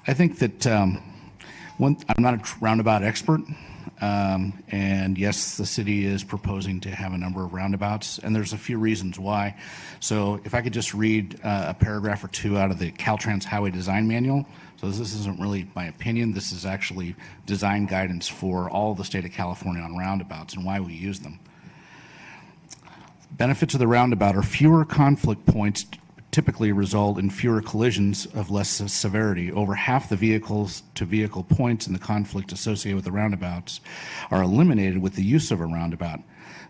I think that I'm not a roundabout expert, and yes, the city is proposing to have a number of roundabouts, and there's a few reasons why. So if I could just read a paragraph or two out of the Caltrans Highway Design Manual. So this isn't really my opinion. This is actually design guidance for all the state of California on roundabouts and why we use them. Benefits of the roundabout are fewer conflict points typically result in fewer collisions of less severity. Over half the vehicles-to-vehicle points in the conflict associated with the roundabouts are eliminated with the use of a roundabout.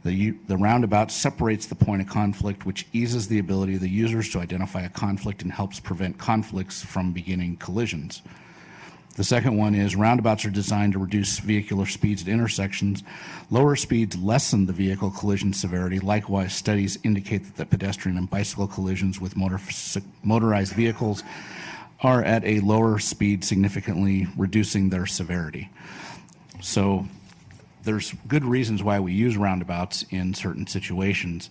The roundabout separates the point of conflict, which eases the ability of the users to identify a conflict and helps prevent conflicts from beginning collisions. The second one is roundabouts are designed to reduce vehicular speeds at intersections. Lower speeds lessen the vehicle collision severity. Likewise, studies indicate that the pedestrian and bicycle collisions with motorized vehicles are at a lower speed, significantly reducing their severity. So there's good reasons why we use roundabouts in certain situations.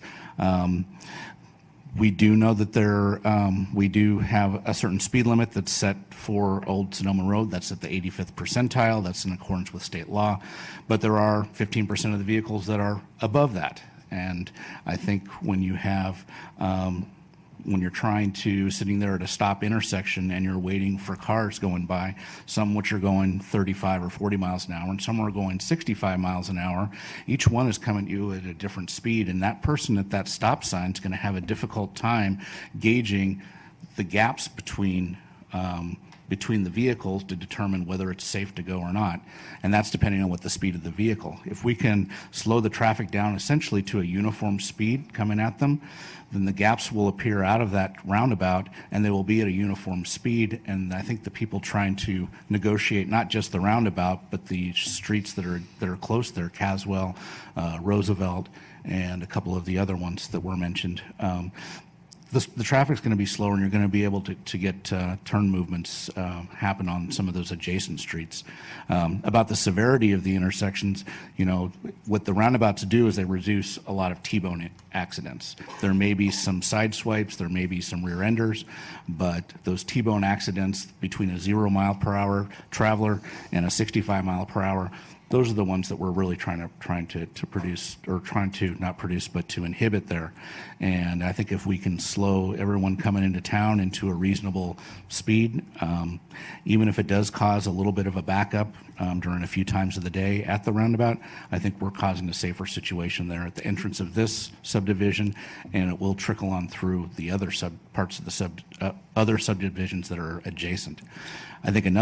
We do know that we do have a certain speed limit that's set for Old Sonoma Road. That's at the 85th percentile. That's in accordance with state law. But there are 15% of the vehicles that are above that. And I think when you have when you're sitting there at a stop intersection and you're waiting for cars going by, some which are going 35 or 40 miles an hour and some are going 65 miles an hour, each one is coming at you at a different speed, and that person at that stop sign is going to have a difficult time gauging the gaps between the vehicles to determine whether it's safe to go or not. And that's depending on what the speed of the vehicle. If we can slow the traffic down essentially to a uniform speed coming at them, then the gaps will appear out of that roundabout and they will be at a uniform speed. And I think the people trying to negotiate not just the roundabout, but the streets that are close there, Caswell, Roosevelt, and a couple of the other ones that were mentioned, the traffic's going to be slower, and you're going to be able to get turn movements happen on some of those adjacent streets. About the severity of the intersections, what the roundabouts do is they reduce a lot of T-bone accidents. There may be some side swipes, there may be some rear enders, but those T-bone accidents between a 0 mile per hour traveler and a 65 mile per hour, those are the ones that we're really trying to produce, or trying to not produce, but to inhibit there. And I think if we can slow everyone coming into town into a reasonable speed, even if it does cause a little bit of a backup during a few times of the day at the roundabout, I think we're causing a safer situation there at the entrance of this subdivision, and it will trickle on through the other parts of the other subdivisions that are adjacent. I think another